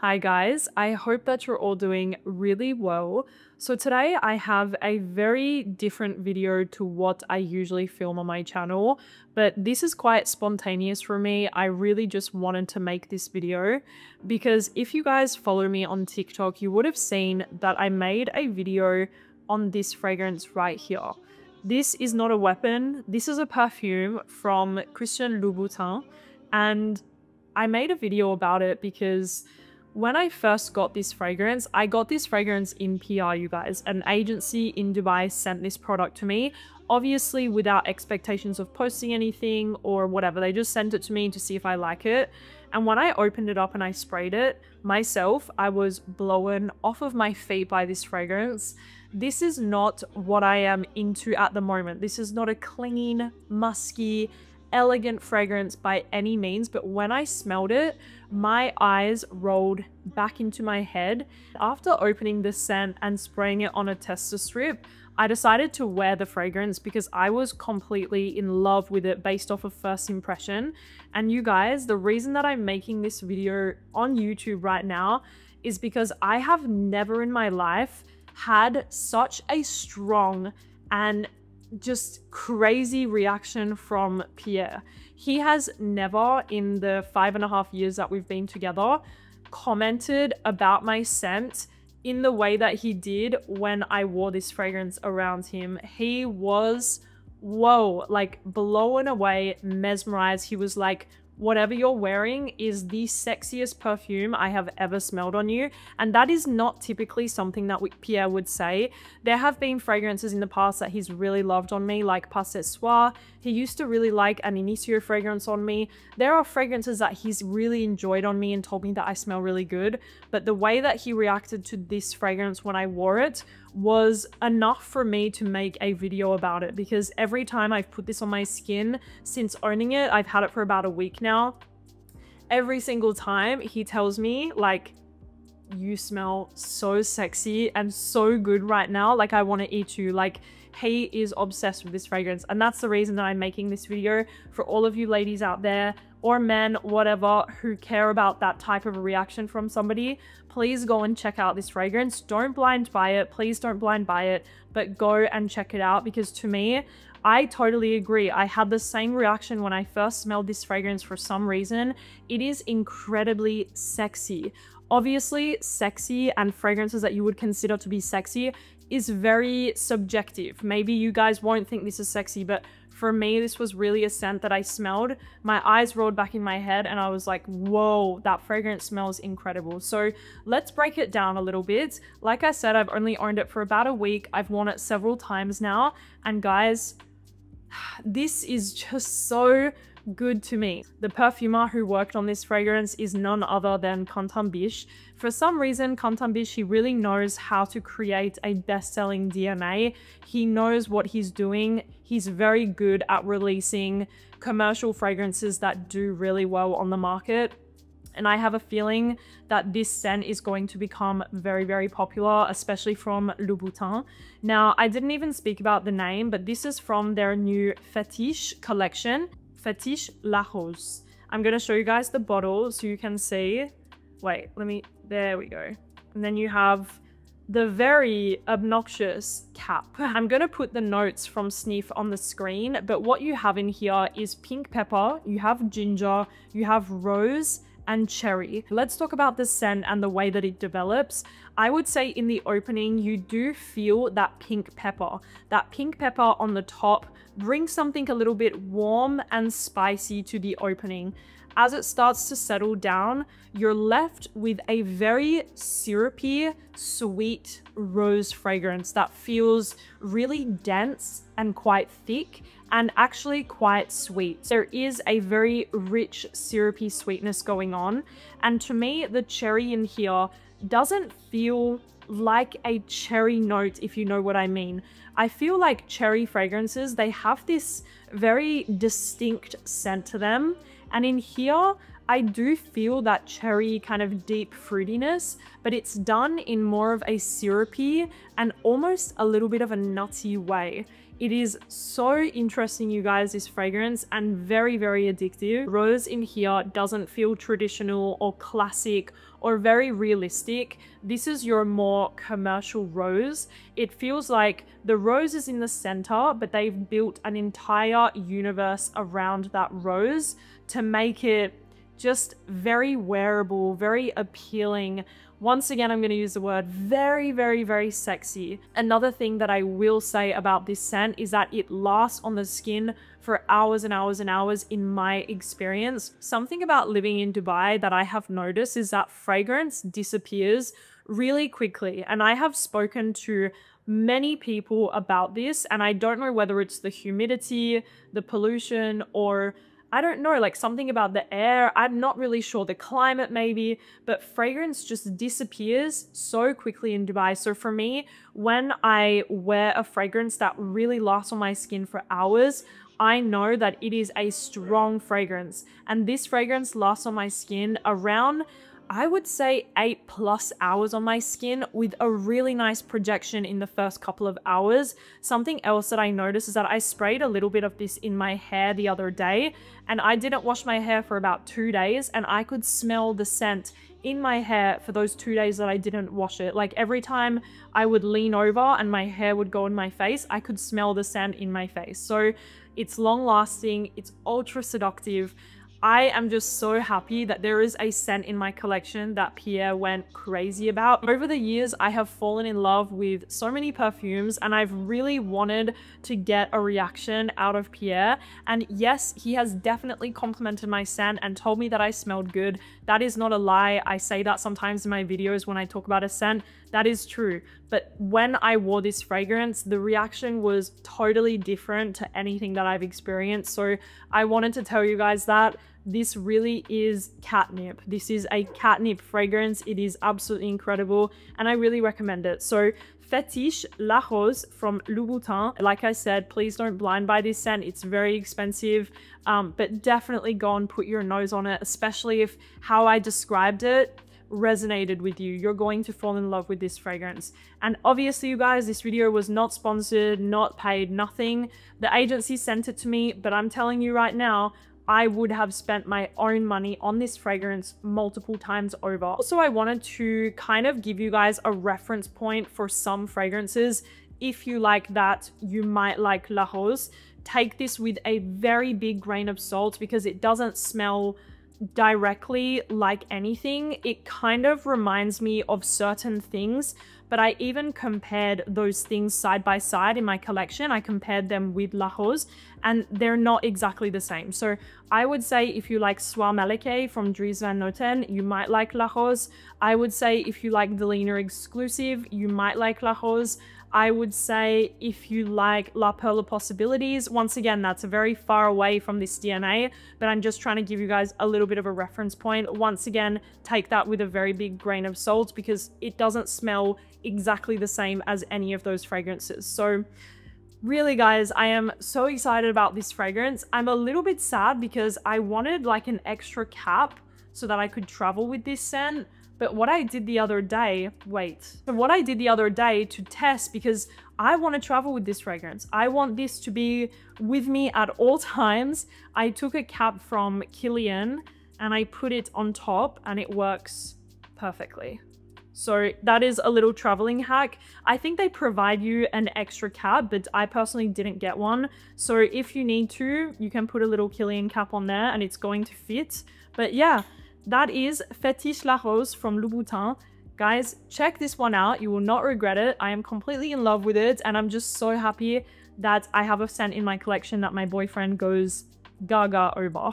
Hi guys, I hope that you're all doing really well. So today I have a very different video to what I usually film on my channel, but this is quite spontaneous for me. I really just wanted to make this video because if you guys follow me on TikTok, you would have seen that I made a video on this fragrance right here. This is not a weapon. This is a perfume from Christian Louboutin, and I made a video about it because when I first got this fragrance, I got this fragrance in PR, you guys. An agency in Dubai sent this product to me, obviously without expectations of posting anything or whatever. They just sent it to me to see if I like it. And when I opened it up and I sprayed it myself, I was blown off of my feet by this fragrance. This is not what I am into at the moment. This is not a clean, musky, elegant fragrance by any means, but when I smelled it, my eyes rolled back into my head. After opening this scent and spraying it on a tester strip, I decided to wear the fragrance because I was completely in love with it based off of first impression. And you guys, the reason that I'm making this video on YouTube right now is because I have never in my life had such a strong and just crazy reaction from Pierre. He has never, in the 5.5 years that we've been together, commented about my scent in the way that he did when I wore this fragrance around him. He was, whoa, like blown away, mesmerized. He was like, whatever you're wearing is the sexiest perfume I have ever smelled on you. And that is not typically something that Pierre would say. There have been fragrances in the past that he's really loved on me, like Pas Ce Soir. He used to really like an Initio fragrance on me. There are fragrances that he's really enjoyed on me and told me that I smell really good. But the way that he reacted to this fragrance when I wore it was enough for me to make a video about it, because every time I've put this on my skin since owning it, I've had it for about a week now, every single time he tells me like, you smell so sexy and so good right now, like I want to eat you. Like, he is obsessed with this fragrance, and that's the reason that I'm making this video for all of you ladies out there, or men, whatever, who care about that type of a reaction from somebody. Please go and check out this fragrance. Don't blind buy it. Please don't blind buy it, but go and check it out, because to me, I totally agree. I had the same reaction when I first smelled this fragrance for some reason. It is incredibly sexy. Obviously, sexy and fragrances that you would consider to be sexy is very subjective. Maybe you guys won't think this is sexy, but for me, this was really a scent that I smelled. My eyes rolled back in my head and I was like, whoa, that fragrance smells incredible. So let's break it down a little bit. Like I said, I've only owned it for about a week. I've worn it several times now. And guys, this is just so good to me. The perfumer who worked on this fragrance is none other than Quentin Biche. For some reason, Quentin Biche, he really knows how to create a best-selling DNA. He knows what he's doing. He's very good at releasing commercial fragrances that do really well on the market. And I have a feeling that this scent is going to become very, very popular, especially from Louboutin. Now, I didn't even speak about the name, but this is from their new Fétiche collection. Fétiche La Rose. I'm going to show you guys the bottle so you can see. Wait, there we go. And then you have the very obnoxious cap. I'm going to put the notes from Sniff on the screen, but what you have in here is pink pepper, you have ginger, you have rose, and cherry. Let's talk about the scent and the way that it develops. I would say in the opening, you do feel that pink pepper. That pink pepper on the top brings something a little bit warm and spicy to the opening. As it starts to settle down, you're left with a very syrupy, sweet rose fragrance that feels really dense and quite thick and actually quite sweet. There is a very rich, syrupy sweetness going on. And to me, the cherry in here doesn't feel like a cherry note, if you know what I mean. I feel like cherry fragrances, they have this very distinct scent to them. And in here, I do feel that cherry kind of deep fruitiness, but it's done in more of a syrupy and almost a little bit of a nutty way. It is so interesting, you guys, this fragrance, and very, very addictive. Rose in here doesn't feel traditional or classic or very realistic. This is your more commercial rose. It feels like the rose is in the center, but they've built an entire universe around that rose to make it just very wearable, very appealing. Once again, I'm going to use the word very, very, very sexy. Another thing that I will say about this scent is that it lasts on the skin for hours and hours and hours in my experience. Something about living in Dubai that I have noticed is that fragrance disappears really quickly. And I have spoken to many people about this, and I don't know whether it's the humidity, the pollution, or I don't know, like something about the air. I'm not really sure, the climate maybe, but fragrance just disappears so quickly in Dubai. So for me, when I wear a fragrance that really lasts on my skin for hours, I know that it is a strong fragrance. And this fragrance lasts on my skin around, I would say, 8+ hours on my skin, with a really nice projection in the first couple of hours. Something else that I noticed is that I sprayed a little bit of this in my hair the other day, and I didn't wash my hair for about 2 days, and I could smell the scent in my hair for those 2 days that I didn't wash it. Like every time I would lean over and my hair would go in my face, I could smell the scent in my face. So it's long lasting, it's ultra seductive. I am just so happy that there is a scent in my collection that Pierre went crazy about. Over the years, I have fallen in love with so many perfumes, and I've really wanted to get a reaction out of Pierre. And yes, he has definitely complimented my scent and told me that I smelled good. That is not a lie. I say that sometimes in my videos when I talk about a scent. That is true. But when I wore this fragrance, the reaction was totally different to anything that I've experienced. So I wanted to tell you guys that this really is catnip. This is a catnip fragrance. It is absolutely incredible, and I really recommend it. So Fétiche La Rose from Louboutin. Like I said, please don't blind buy this scent. It's very expensive, but definitely go and put your nose on it, especially if how I described it resonated with you. You're going to fall in love with this fragrance. And obviously, you guys, this video was not sponsored, not paid, nothing. The agency sent it to me, but I'm telling you right now, I would have spent my own money on this fragrance multiple times over. Also, I wanted to kind of give you guys a reference point for some fragrances. If you like that, you might like La Rose. Take this with a very big grain of salt because it doesn't smell directly like anything. It kind of reminds me of certain things, but I even compared those things side by side in my collection. I compared them with La Rose, and they're not exactly the same. So I would say if you like Soir Maleke from Dries Van Noten, you might like La Rose. I would say if you like Delina Exclusive, you might like La Rose. I would say if you like La Perle of Possibilities, once again, that's very far away from this DNA, but I'm just trying to give you guys a little bit of a reference point. Once again, take that with a very big grain of salt because it doesn't smell exactly the same as any of those fragrances. So really, guys, I am so excited about this fragrance. I'm a little bit sad because I wanted like an extra cap so that I could travel with this scent. But what I did the other day, to test, because I want to travel with this fragrance, I want this to be with me at all times, I took a cap from Kilian and I put it on top and it works perfectly. So that is a little traveling hack. I think they provide you an extra cap, but I personally didn't get one. So if you need to, you can put a little Kilian cap on there and it's going to fit. But yeah, that is Fétiche La Rose from Louboutin. Guys, check this one out. You will not regret it. I am completely in love with it, and I'm just so happy that I have a scent in my collection that my boyfriend goes gaga over.